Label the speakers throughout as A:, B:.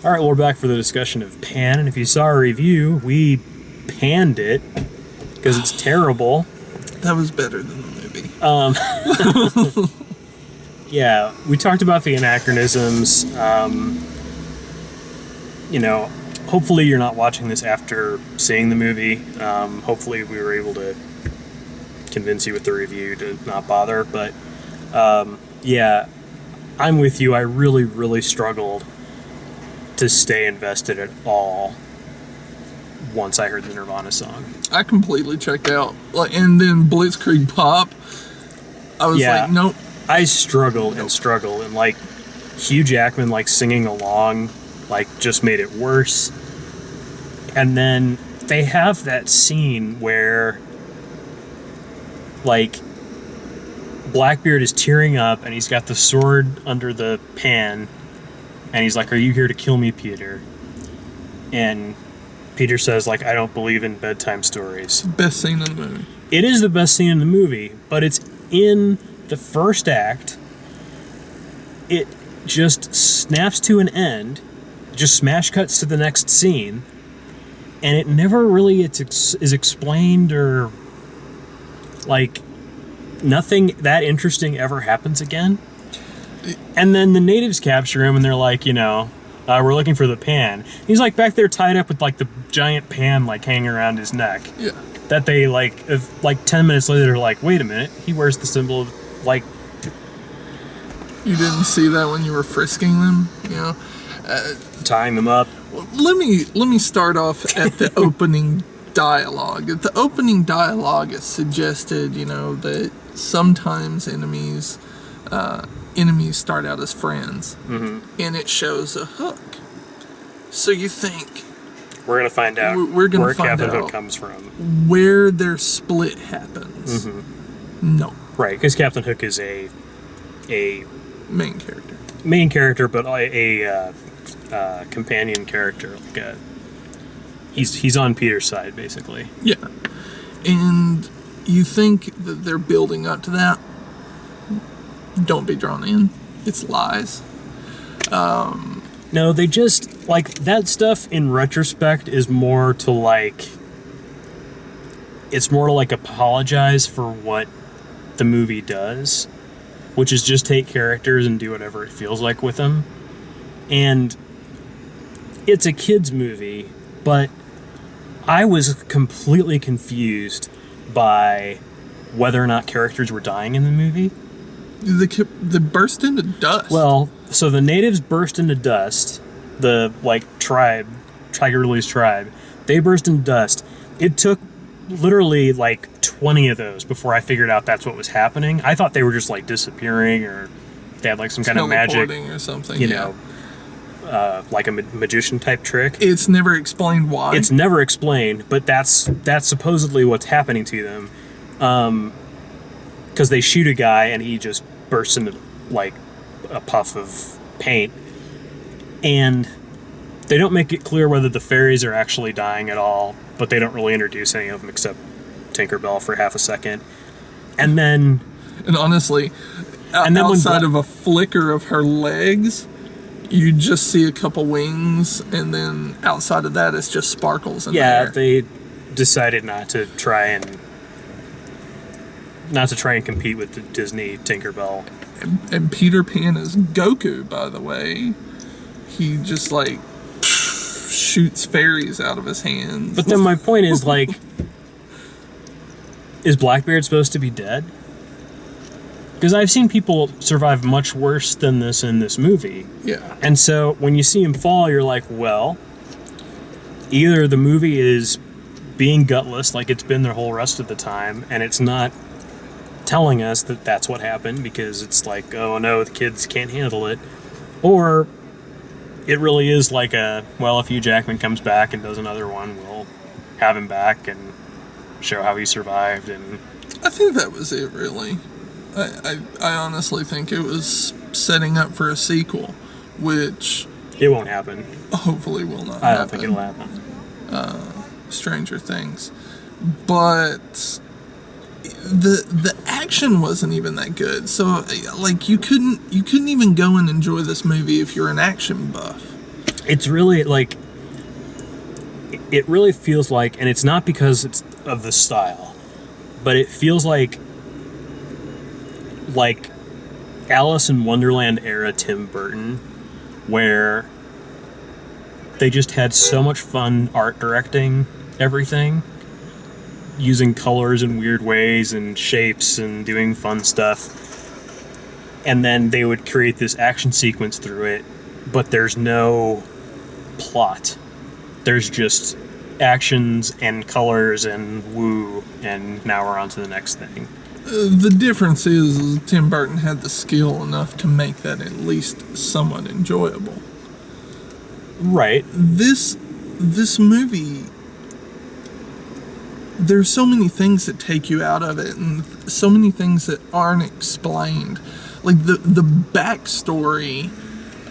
A: All right, well, we're back for the discussion of Pan, and if you saw our review, we panned it because it's terrible.
B: That was better than the movie.
A: Yeah, we talked about the anachronisms. Hopefully you're not watching this after seeing the movie. Hopefully we were able to convince you with the review to not bother. But, yeah, I'm with you. I really, really struggled to stay invested at all once I heard the Nirvana song.
B: I completely checked out. And then Blitzkrieg Pop, I was like, nope.
A: I struggled and struggled, and like Hugh Jackman like singing along like just made it worse. And then they have that scene where like Blackbeard is tearing up and he's got the sword under the pan and he's like, "Are you here to kill me, Peter?" And Peter says like, "I don't believe in bedtime stories."
B: Best scene in the movie.
A: It is the best scene in the movie, but it's in the first act. It just snaps to an end, just smash cuts to the next scene, and it never really is explained, or like nothing that interesting ever happens again. And then the natives capture him and they're like, we're looking for the pan. He's like back there tied up with like the giant pan like hanging around his neck.
B: Yeah.
A: That they if 10 minutes later they're like, wait a minute, he wears the symbol of like.
B: You didn't see that when you were frisking them,
A: tying them up.
B: Let me start off at the opening dialogue. The opening dialogue is suggested, that sometimes enemies start out as friends, and it shows a hook. So you think
A: we're gonna find out
B: where
A: Captain Hook comes from,
B: where their split happens. No,
A: right? Because Captain Hook is a
B: main character,
A: but a companion character. Like he's on Peter's side, basically.
B: Yeah, and you think that they're building up to that. Don't be drawn in. It's lies.
A: No, they just like that stuff. In retrospect, is more to like. It's more to like apologize for what the movie does, which is just take characters and do whatever it feels like with them. And it's a kids' movie, but I was completely confused by whether or not characters were dying in the movie.
B: They burst into dust.
A: Well, so the natives burst into dust. The tribe, Tiger Lily's tribe, they burst into dust. It took literally 20 of those before I figured out that's what was happening. I thought they were just disappearing, or they had some kind of magic
B: or something.
A: Like a magician type trick.
B: It's never explained why.
A: It's never explained, but that's supposedly what's happening to them. Because they shoot a guy and he just bursts into a puff of paint, and they don't make it clear whether the fairies are actually dying at all, but they don't really introduce any of them except Tinkerbell for half a second. And honestly, outside of a flicker of her legs,
B: you just see a couple wings, and then outside of that it's just sparkles in there.
A: Yeah, they decided not to try and compete with the Disney Tinkerbell.
B: And Peter Pan is Goku, by the way. He just shoots fairies out of his hands.
A: But then my point is is Blackbeard supposed to be dead? Because I've seen people survive much worse than this in this movie.
B: Yeah.
A: And so when you see him fall, you're like, well, either the movie is being gutless like it's been the whole rest of the time, and it's not telling us that that's what happened because it's oh no, the kids can't handle it, or it really is if Hugh Jackman comes back and does another one, we'll have him back and show how he survived. And
B: I think that was it, really. I honestly think it was setting up for a sequel, which
A: it won't happen.
B: Hopefully will not
A: I
B: happen.
A: don't think it'll happen.
B: Stranger Things. But the action wasn't even that good. So you couldn't even go and enjoy this movie if you're an action buff.
A: It's really like, it really feels like, and it's not because it's of the style, but it feels like Alice in Wonderland era Tim Burton, where they just had so much fun art directing everything, using colors in weird ways and shapes and doing fun stuff. And then they would create this action sequence through it, but there's no plot. There's just actions and colors and woo, and now we're on to the next thing.
B: The difference is Tim Burton had the skill enough to make that at least somewhat enjoyable.
A: Right.
B: This movie, there's so many things that take you out of it, and so many things that aren't explained. Like the backstory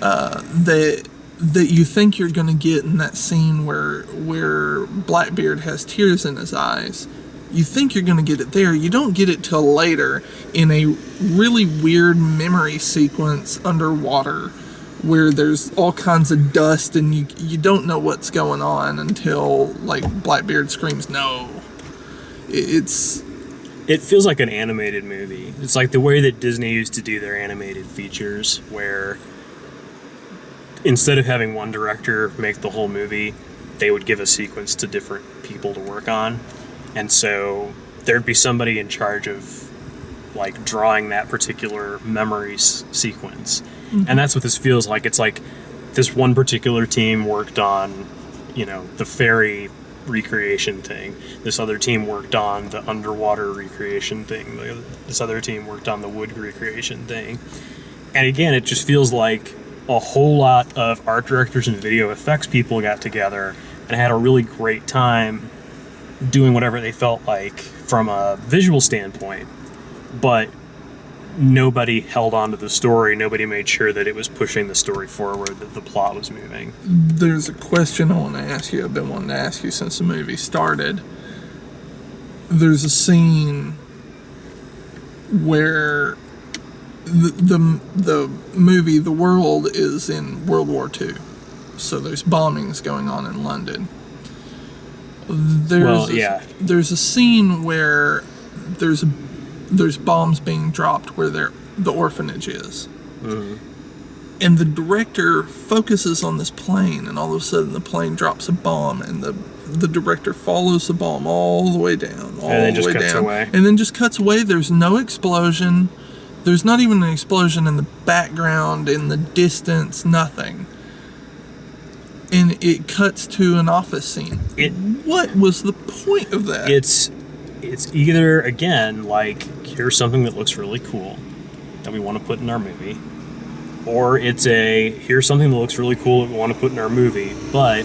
B: that you think you're going to get in that scene where Blackbeard has tears in his eyes. You think you're going to get it there. You don't get it till later in a really weird memory sequence underwater where there's all kinds of dust and you don't know what's going on until like Blackbeard screams no.
A: It feels like an animated movie. It's like the way that Disney used to do their animated features, where instead of having one director make the whole movie, they would give a sequence to different people to work on. And so there'd be somebody in charge of like drawing that particular memory sequence. Mm-hmm. And that's what this feels like. It's like this one particular team worked on, the fairy recreation thing. This other team worked on the underwater recreation thing. This other team worked on the wood recreation thing. And again, it just feels like a whole lot of art directors and video effects people got together and had a really great time doing whatever they felt like from a visual standpoint, but nobody held on to the story. Nobody made sure that it was pushing the story forward, that the plot was moving.
B: There's a question I want to ask you. I've been wanting to ask you since the movie started. There's a scene where the movie, the world is in World War II. So there's bombings going on in London. There's a scene where there's bombs being dropped where the orphanage is. Mm-hmm. And the director focuses on this plane, and all of a sudden the plane drops a bomb, and the director follows the bomb all the way down, and then just cuts away. There's no explosion. There's not even an explosion in the background, in the distance, nothing. And it cuts to an office scene. What was the point of that?
A: It's either, again, like, here's something that looks really cool that we want to put in our movie, or it's here's something that looks really cool that we want to put in our movie, but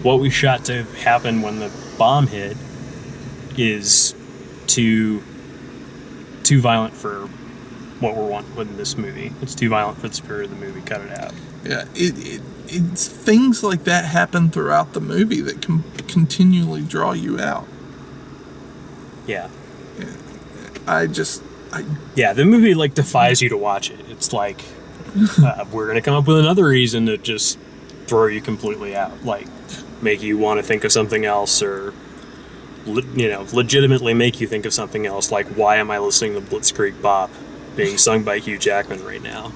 A: what we shot to happen when the bomb hit is too violent for what we're wanting to put in this movie. It's too violent for the spirit of the movie. Cut it out.
B: Yeah, it's things like that happen throughout the movie that can continually draw you out.
A: Yeah.
B: Yeah,
A: the movie like defies you to watch it. It's like we're gonna come up with another reason to just throw you completely out, like make you want to think of something else, or legitimately make you think of something else. Like, why am I listening to Blitzkrieg Bop being sung by Hugh Jackman right now?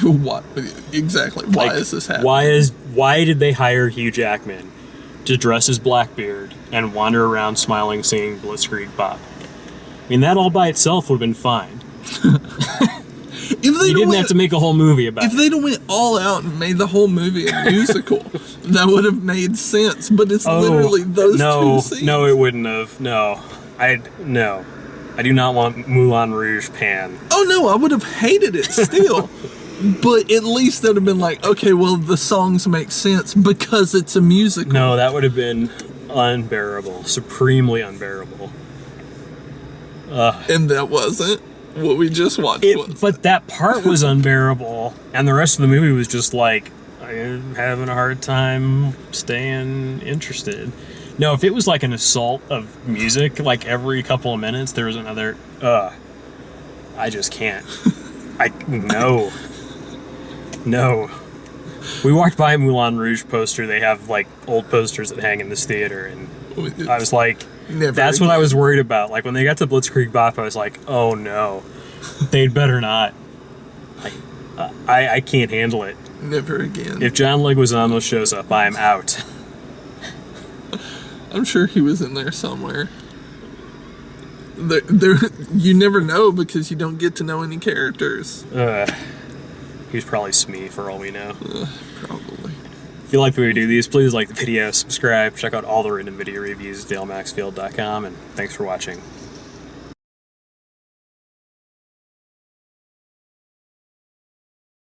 B: What exactly? Why is this happening?
A: Why did they hire Hugh Jackman to dress as Blackbeard and wander around smiling, singing Blitzkrieg Bop? I mean, that all by itself would have been fine. You didn't have to make a whole movie about it.
B: If they'd have went all out and made the whole movie a musical, that would have made sense. But it's literally those two scenes.
A: No, it wouldn't have. No. I do not want Moulin Rouge Pan.
B: Oh, no, I would have hated it still. But at least that would have been like, okay, well, the songs make sense because it's a musical.
A: No, that would have been unbearable. Supremely unbearable.
B: And that wasn't what we just watched.
A: But that part was unbearable, and the rest of the movie was just like, I'm having a hard time staying interested. No, if it was like an assault of music, like every couple of minutes there was another, I just can't. No. We walked by a Moulin Rouge poster. They have like old posters that hang in this theater, and I was like,
B: Never
A: that's what
B: again.
A: I was worried about. Like when they got to Blitzkrieg Bop, I was like, oh no, they'd better not. Like, I can't handle it.
B: Never again.
A: If John Leguizamo shows up, I'm out.
B: I'm sure he was in there somewhere. There, you never know because you don't get to know any characters.
A: He's probably Smee for all we know.
B: Probably.
A: If you like the way we do these, please like the video, subscribe, check out all the written video reviews at DaleMaxfield.com, and thanks for watching.